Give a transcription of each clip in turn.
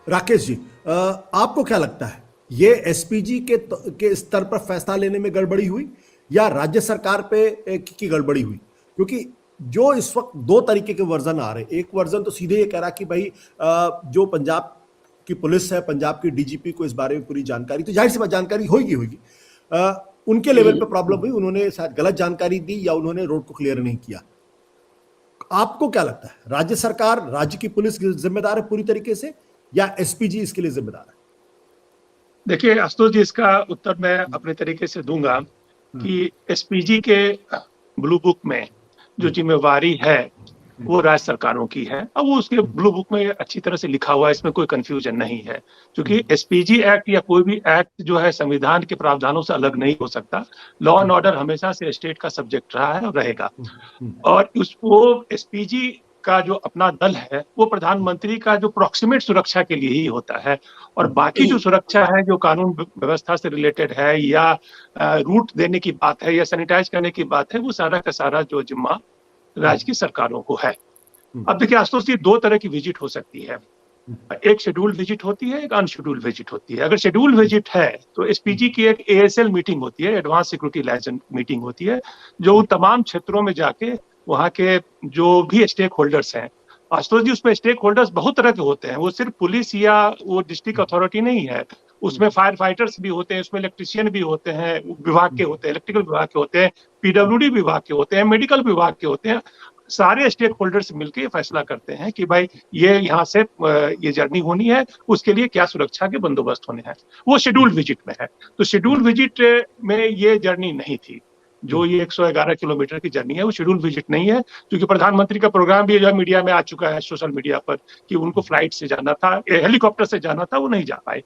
राकेश जी, आपको क्या लगता है, ये एसपीजी के स्तर पर फैसला लेने में गड़बड़ी हुई या राज्य सरकार की गड़बड़ी हुई? क्योंकि जो इस वक्त दो तरीके के वर्जन आ रहे हैं। एक वर्जन तो सीधे ये कह रहा कि भाई जो पंजाब की पुलिस है, पंजाब की डीजीपी को इस बारे में पूरी जानकारी, तो जाहिर सी बात जानकारी होगी। उनके लेवल पे प्रॉब्लम हुई, उन्होंने शायद गलत जानकारी दी या उन्होंने रोड को क्लियर नहीं किया। आपको क्या लगता है, राज्य सरकार, राज्य की पुलिस जिम्मेदार है पूरी तरीके से या एसपीजी इसके लिए जिम्मेदार है? देखिए आशुतोष जी, इसका उत्तर मैं अपने तरीके से दूंगा कि एसपीजी के ब्लू बुक में जो जिम्मेवारी है वो राज्य सरकारों की है और वो उसके ब्लू बुक में अच्छी तरह से लिखा हुआ है, इसमें कोई कंफ्यूजन नहीं है। क्योंकि एसपीजी एक्ट या कोई भी एक्ट जो है संविधान के प्रावधानों से अलग नहीं हो सकता। लॉ एंड ऑर्डर हमेशा से स्टेट का सब्जेक्ट रहा है और रहेगा। और वो एसपीजी का जो अपना दल है वो प्रधानमंत्री का जो प्रॉक्सिमेट सुरक्षा के लिए ही होता है, और बाकी जो सुरक्षा है जो कानून व्यवस्था से रिलेटेड है या रूट देने की बात है या सैनिटाइज करने की बात है, वो सारा का सारा जो जिम्मा राज्य की सरकारों को है। अब देखिए आशुतोष जी, दो तरह की विजिट हो सकती है। एक शेड्यूल्ड विजिट होती है, एक अनशेड्यूल्ड विजिट होती है। अगर शेड्यूल्ड विजिट है तो एसपीजी की एक एएसएल मीटिंग होती है, एडवांस सिक्योरिटी लाइसेंस मीटिंग होती है, जो उन तमाम क्षेत्रों में जाके वहाँ के जो भी स्टेक होल्डर्स हैं, आशुतोष जी उसमें स्टेक होल्डर्स बहुत तरह के होते हैं, वो सिर्फ पुलिस या वो डिस्ट्रिक्ट अथॉरिटी नहीं है, उसमें फायर फाइटर्स भी होते हैं, उसमें इलेक्ट्रिशियन भी होते हैं, विभाग के होते हैं, इलेक्ट्रिकल विभाग के होते हैं, पीडब्ल्यूडी विभाग के होते हैं, मेडिकल विभाग के होते हैं। सारे स्टेक होल्डर्स मिलकर फैसला करते हैं कि भाई ये यहाँ से ये जर्नी होनी है, उसके लिए क्या सुरक्षा के बंदोबस्त होने हैं। वो शेड्यूल्ड विजिट में है। तो शेड्यूल्ड विजिट में ये जर्नी नहीं थी। जो ये 111 किलोमीटर की जर्नी है वो शेड्यूल विजिट नहीं है, क्योंकि प्रधानमंत्री का प्रोग्राम भी जो मीडिया में आ चुका है, सोशल मीडिया पर, कि उनको फ्लाइट से जाना था, हेलीकॉप्टर से जाना था, वो नहीं जा पाए।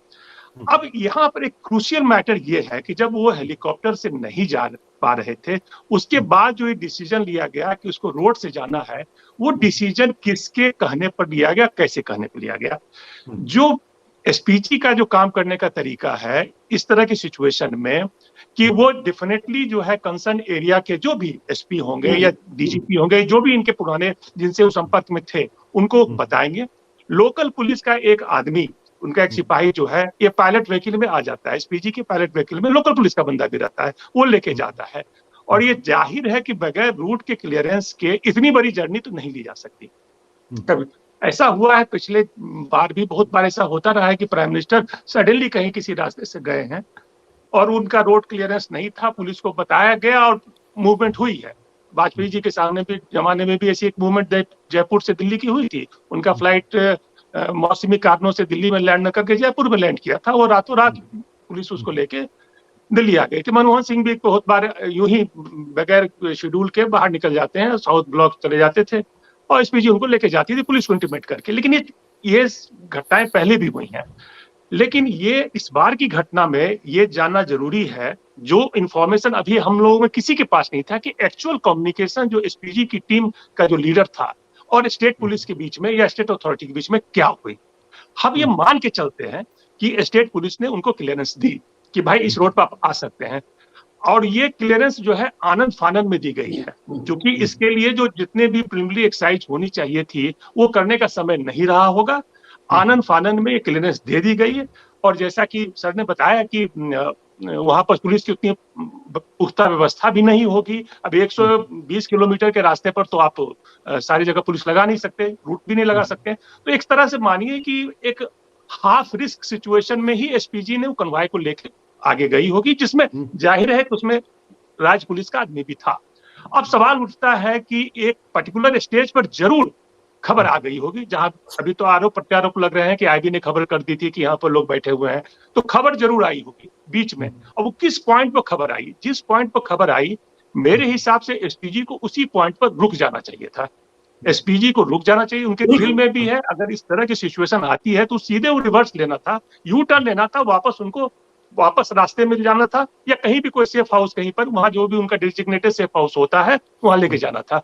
अब यहाँ पर एक क्रूशियल मैटर ये है कि जब वो हेलीकॉप्टर से नहीं जा पा रहे थे, उसके बाद जो ये डिसीजन लिया गया कि उसको रोड से जाना है, वो डिसीजन किसके कहने पर लिया गया, कैसे कहने पर लिया गया? जो एसपीजी का जो काम करने का तरीका है इस तरह की सिचुएशन में, कि वो डेफिनेटली जो है कंसर्न एरिया के जो भी एसपी होंगे या डीजीपी होंगे, जो भी इनके पुराने जिनसे वो संपर्क में थे, उनको बताएंगे। लोकल पुलिस का एक आदमी, उनका एक सिपाही जो है, ये पायलट व्हीकल में आ जाता है, एसपीजी के पायलट व्हीकल में लोकल पुलिस का बंदा भी रहता है, वो लेके जाता है। और ये जाहिर है कि बगैर रूट के क्लियरेंस के इतनी बड़ी जर्नी तो नहीं ली जा सकती। कभी ऐसा हुआ है, पिछले बार भी बहुत बार ऐसा होता रहा है कि प्राइम मिनिस्टर सडनली कहीं किसी रास्ते से गए हैं और उनका रोड क्लियरेंस नहीं था, पुलिस को बताया गया और मूवमेंट हुई है। वाजपेयी जी के सामने भी जमाने में भी ऐसी एक मूवमेंट जयपुर से दिल्ली की हुई थी। उनका फ्लाइट मौसमी कारणों से दिल्ली में लैंड न करके जयपुर में लैंड किया था, और रातों रात पुलिस उसको लेके दिल्ली आ गई थी। मनमोहन सिंह भी बहुत बार यूं ही बगैर शेड्यूल के बाहर निकल जाते हैं, साउथ ब्लॉक चले जाते थे और एसपीजी उनको लेके जाती थी पुलिस को इंटीमेट करके। लेकिन ये घटनाएं पहले भी हुई हैं। लेकिन ये इस बार की घटना में ये जानना जरूरी है, जो इंफॉर्मेशन अभी हम लोगों में किसी के पास नहीं था, कि एक्चुअल कम्युनिकेशन जो एसपीजी की टीम का जो लीडर था और स्टेट पुलिस के बीच में या स्टेट अथॉरिटी के बीच में क्या हुई। हम ये मान के चलते हैं कि स्टेट पुलिस ने उनको क्लियरेंस दी कि भाई इस रोड पर आप आ सकते हैं, और ये क्लियरेंस जो है आनंद फानंद में दी गई है, क्योंकि इसके लिए जो जितने भी प्रिलिमिनरी एक्सरसाइज होनी चाहिए थी वो करने का समय नहीं रहा होगा। आनंद फानंद में ये क्लियरेंस दे दी गई है। और जैसा कि सर ने बताया कि वहां पर पुलिस की उतनी पुख्ता व्यवस्था भी नहीं होगी। अब 120 किलोमीटर के रास्ते पर तो आप सारी जगह पुलिस लगा नहीं सकते, रूट भी नहीं लगा सकते। तो एक तरह से मानिए कि एक हाफ रिस्क सिचुएशन में ही एसपीजी ने कन्वॉय को लेकर आगे गई होगी, जिसमें जाहिर है कि उसमें राज्य पुलिस का आदमी भी था। अब सवाल उठता है कि एक पर्टिकुलर स्टेज पर जरूर खबर आ गई होगी, जहां अभी तो आरोप प्रत्यारोप लग रहे हैं कि आईबी ने खबर कर दी थी कि यहाँ पर लोग बैठे हुए हैं, तो खबर जरूर आई होगी बीच में। और वो किस पॉइंट पर खबर आई, जिस पॉइंट पर खबर आई, मेरे हिसाब से एसपीजी को उसी पॉइंट पर रुक जाना चाहिए था। एसपीजी को रुक जाना चाहिए, उनके दिल में भी है अगर इस तरह की सिचुएशन आती है तो सीधे वो रिवर्स लेना था, यू टर्न लेना था, वापस रास्ते में जाना था, या कहीं भी कोई सेफ हाउस, कहीं पर वहां जो भी उनका डेजिग्नेटेड सेफ हाउस होता है वहां लेके जाना था।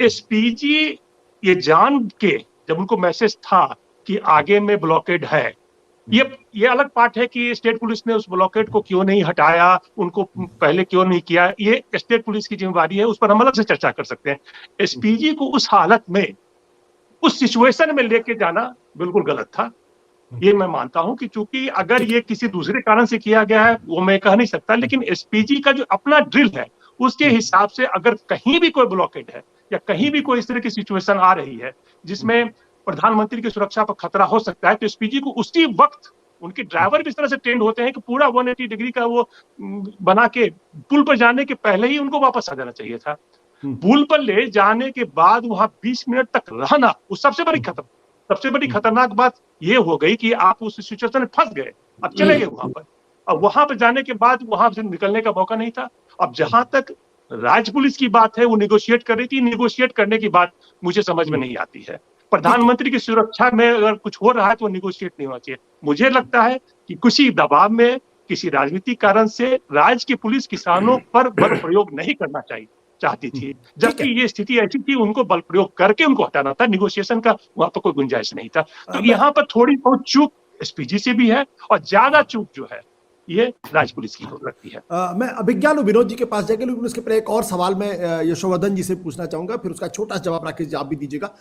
एसपीजी ये जान के, जब उनको मैसेज था कि आगे में ब्लॉकेड है, ये अलग पार्ट है कि स्टेट पुलिस ने उस ब्लॉकेड को क्यों नहीं हटाया, उनको पहले क्यों नहीं किया, ये स्टेट पुलिस की जिम्मेवारी है, उस पर हम अलग से चर्चा कर सकते हैं। एसपीजी को उस हालत में, उस सिचुएशन में लेके जाना बिल्कुल गलत था। ये मैं मानता हूं कि चूंकि अगर ये किसी दूसरे कारण से किया गया है वो मैं कह नहीं सकता, लेकिन एसपीजी का जो अपना ड्रिल है उसके हिसाब से अगर कहीं भी कोई ब्लॉकेट है या कहीं भी कोई इस तरह की सिचुएशन आ रही है जिसमें प्रधानमंत्री की सुरक्षा पर खतरा हो सकता है, तो एसपीजी को उसी वक्त, उनके ड्राइवर भी इस तरह से ट्रेंड होते हैं कि पूरा 180 डिग्री का वो बना के पुल पर जाने के पहले ही उनको वापस आ जाना चाहिए था। पुल पर ले जाने के बाद वहां 20 मिनट तक रहना, वो सबसे बड़ी खतरनाक बात ये हो गई कि आप उस सिचुएशन में फंस गए, अब चले गए वहां पर। अब वहां पर जाने के बाद वहां से निकलने का मौका नहीं था। अब जहां तक राज्य पुलिस की बात है, वो निगोशिएट कर रही थी, निगोशिएट करने की बात मुझे समझ में नहीं आती है। प्रधानमंत्री की सुरक्षा में अगर कुछ हो रहा है तो निगोशिएट नहीं होना चाहिए। मुझे लगता है कि किसी दबाव में, किसी राजनीतिक कारण से राज्य की पुलिस किसानों पर बल प्रयोग नहीं करना चाहती थी, जबकि ये स्थिति ऐसी थी उनको बल प्रयोग करके उनको हटाना था, निगोशिएशन का वहां पर कोई गुंजाइश नहीं था। तो यहाँ पर थोड़ी बहुत चूक एसपीजी से भी है और ज्यादा चूक जो है ये राज्य पुलिस की लगती है। मैं अभिज्ञान विनोद जी के पास जाएंगे, लेकिन उसके पहले एक और सवाल मैं यशोवर्धन जी से पूछना चाहूंगा, फिर उसका छोटा सा जवाब राकेश जी आप भी दीजिएगा।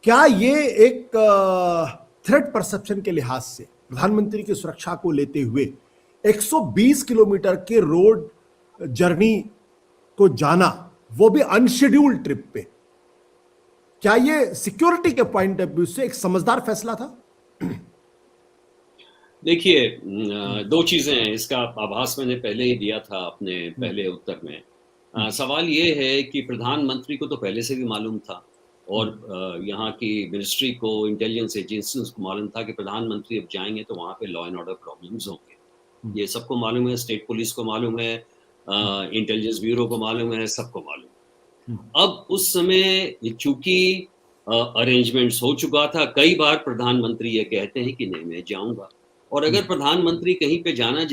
क्या ये एक थ्रेट परसेप्शन के लिहाज से प्रधानमंत्री की सुरक्षा को लेते हुए 120 किलोमीटर के रोड जर्नी को जाना, वो भी अनशेड्यूल्ड ट्रिप पे, क्या ये सिक्योरिटी के पॉइंट ऑफ व्यू से एक समझदार फैसला था? देखिए, दो चीजें हैं, इसका आभास मैंने पहले ही दिया था अपने पहले उत्तर में। सवाल ये है कि प्रधानमंत्री को तो पहले से भी मालूम था और यहाँ की मिनिस्ट्री को, इंटेलिजेंस एजेंसीज को मालूम था कि प्रधानमंत्री अब जाएंगे तो वहाँ पे लॉ एंड ऑर्डर प्रॉब्लम्स होंगे। ये सबको मालूम है, स्टेट पुलिस को मालूम है, इंटेलिजेंस ब्यूरो को मालूम है, सबको मालूम है। अब उस समय चूंकि अरेंजमेंट्स हो चुका था, कई बार प्रधानमंत्री ये कहते हैं कि नहीं मैं जाऊंगा, और अगर प्रधानमंत्री कहीं पे जाना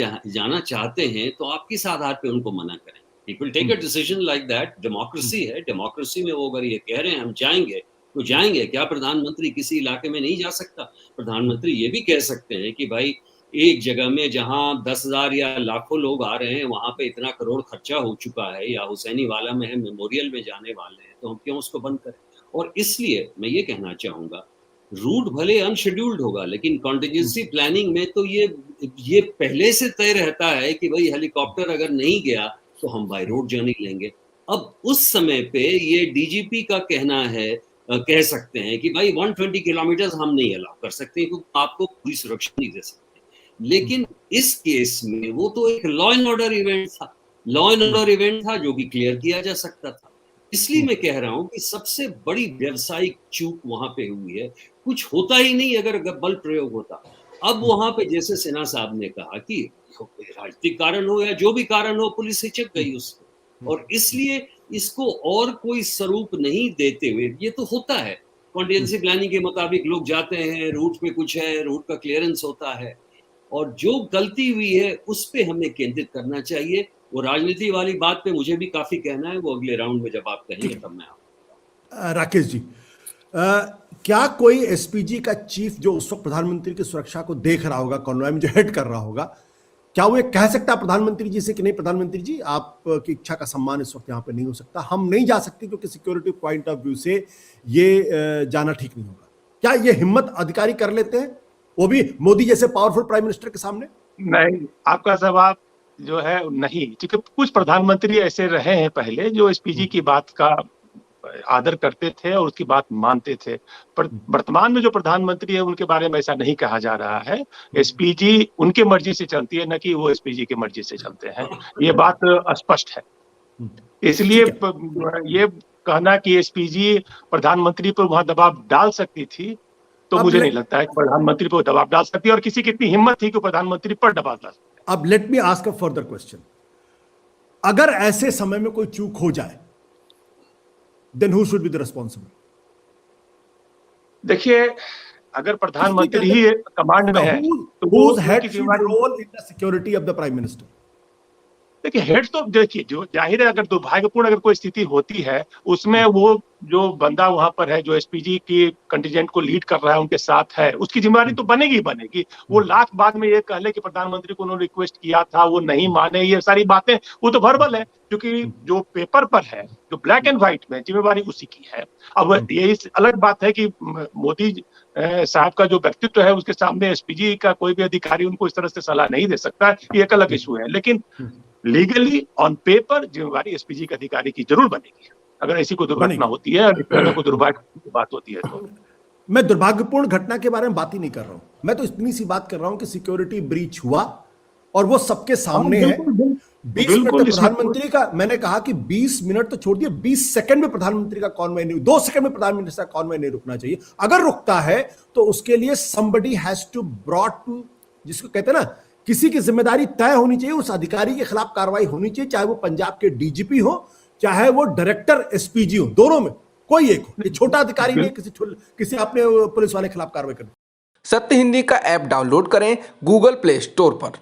चाहते हैं तो आप किस आधार पे उनको मना करें? He will take a decision like that. Democracy है, डेमोक्रेसी में वो अगर ये कह रहे हैं हम जाएंगे तो जाएंगे। क्या प्रधानमंत्री किसी इलाके में नहीं जा सकता? प्रधानमंत्री ये भी कह सकते हैं कि भाई एक जगह में जहां 10,000 या लाखों लोग आ रहे हैं वहां पे इतना करोड़ खर्चा हो चुका है, या हुसैनी वाला में है, मेमोरियल में जाने वाले हैं, तो हम क्यों उसको बंद करें? और इसलिए मैं ये कहना चाहूंगा, रूट भले अनशेड्यूल्ड होगा लेकिन कॉन्टिजेंसी प्लानिंग में तो ये पहले से तय रहता है कि भाई हेलीकॉप्टर अगर नहीं गया तो हम बाय रोड जर्नी लेंगे। अब उस समय पे ये डीजीपी का कहना है, कह सकते हैं कि भाई 120 किलोमीटर हम नहीं अलाउ कर सकते क्योंकि आपको पूरी सुरक्षा नहीं दे सकते। लेकिन इस केस में वो तो एक लॉ एंड ऑर्डर इवेंट था, लॉ एंड ऑर्डर इवेंट था जो कि क्लियर किया जा सकता था। इसलिए मैं कह रहा हूं कि सबसे बड़ी व्यवसायिक चूक वहां पे हुई है। कुछ होता ही नहीं अगर बल प्रयोग होता। अब वहां पे जैसे सिन्हा साहब ने कहा कि राजनीतिक कारण हो या जो भी कारण हो, पुलिस हिचक गई उसको, और इसलिए इसको और कोई स्वरूप नहीं देते हुए, ये तो होता है कॉन्टिजेंसी प्लानिंग के मुताबिक लोग जाते हैं, रूट पे कुछ है, रूट का क्लियरेंस होता है, और जो गलती हुई है उस पे हमें केंद्रित करना चाहिए। वो राजनीति वाली बात पे मुझे भी काफी कहना है, वो अगले राउंड में जब आप कहेंगे तब मैं आपको। राकेश जी, क्या कोई एसपीजी का चीफ जो उस वक्त प्रधानमंत्री की सुरक्षा को देख रहा होगा, कॉन्वॉय में जो हेड कर रहा होगा, क्या वो ये कह सकता है प्रधानमंत्री जी से कि नहीं प्रधानमंत्री जी आपकी इच्छा का सम्मान इस वक्त यहाँ पे नहीं हो सकता, हम नहीं जा सकते क्योंकि सिक्योरिटी पॉइंट ऑफ व्यू से ये जाना ठीक नहीं होगा? क्या ये हिम्मत अधिकारी कर लेते हैं, वो भी मोदी जैसे पावरफुल प्राइम मिनिस्टर के सामने? नहीं, आपका जवाब जो है नहीं, क्योंकि कुछ प्रधानमंत्री ऐसे रहे हैं पहले जो एसपीजी की बात का आदर करते थे और उसकी बात मानते थे, पर वर्तमान में जो प्रधानमंत्री है उनके बारे में ऐसा नहीं कहा जा रहा है। एसपीजी उनके मर्जी से चलती है, न कि वो एसपीजी की मर्जी से चलते हैं, ये बात स्पष्ट है। इसलिए ये कहना कि एसपीजी प्रधानमंत्री पर वहां दबाव डाल सकती थी, तो मुझे नहीं लगता है कि प्रधानमंत्री पर दबाव डाल सकती है, और किसी की इतनी हिम्मत थी कि प्रधानमंत्री पर दबाव डाल सकती है। अब let me ask a further question, अगर ऐसे समय में कोई चूक हो जाए, then who should be the responsible? देखिए, अगर प्रधानमंत्री ही कमांड में है तो whose head should roll in the security of the prime minister? देखिए हेड तो देखिए जो जाहिर है, अगर दुर्भाग्यपूर्ण अगर कोई स्थिति होती है उसमें वो जो बंदा वहां पर है जो एसपीजी की कंटिजेंट को लीड कर रहा है उनके साथ है, उसकी जिम्मेदारी तो बनेगी ही बनेगी। वो लाख बाद में ये कह ले कि प्रधानमंत्री को उन्होंने रिक्वेस्ट किया था वो नहीं माने, ये सारी बातें वो तो वर्बल है, क्योंकि जो पेपर पर है जो ब्लैक एंड व्हाइट में जिम्मेवारी उसी की है। अब ये अलग बात है कि मोदी साहब का जो व्यक्तित्व है उसके सामने एसपीजी का कोई भी अधिकारी उनको इस तरह से सलाह नहीं दे सकता, ये एक अलग इशू है। लेकिन लीगली ऑन पेपर जिम्मेवारी एसपीजी के अधिकारी की जरूर बनेगी अगर ऐसी कोई दुर्घटना होती है, अगर कोई दुर्भाग्य की बात होती है तो। मैं दुर्भाग्यपूर्ण घटना के बारे में बात ही नहीं कर रहा हूं, मैं तो इतनी सी बात कर रहा हूं कि सिक्योरिटी ब्रीच हुआ और वो सबके सामने है। 20 मिनट में प्रधानमंत्री का, मैंने कहा कि 20 मिनट तो छोड़ दिए, 20 सेकंड में प्रधानमंत्री का कॉन्वॉय नहीं, 2 सेकंड में प्रधानमंत्री का कॉन्वॉय नहीं रुकना चाहिए। अगर रुकता है तो उसके लिए somebody has to brought to, जिसको कहते हैं ना, किसी की जिम्मेदारी तय होनी चाहिए, उस अधिकारी के खिलाफ कार्रवाई होनी चाहिए, चाहे वो पंजाब के डीजीपी हो चाहे वो डायरेक्टर एसपीजी हो, दोनों में कोई एक हो। ये छोटा अधिकारी नहीं किसी अपने पुलिस वाले के खिलाफ कार्रवाई करनी। सत्य हिंदी का ऐप डाउनलोड करें गूगल प्ले स्टोर पर।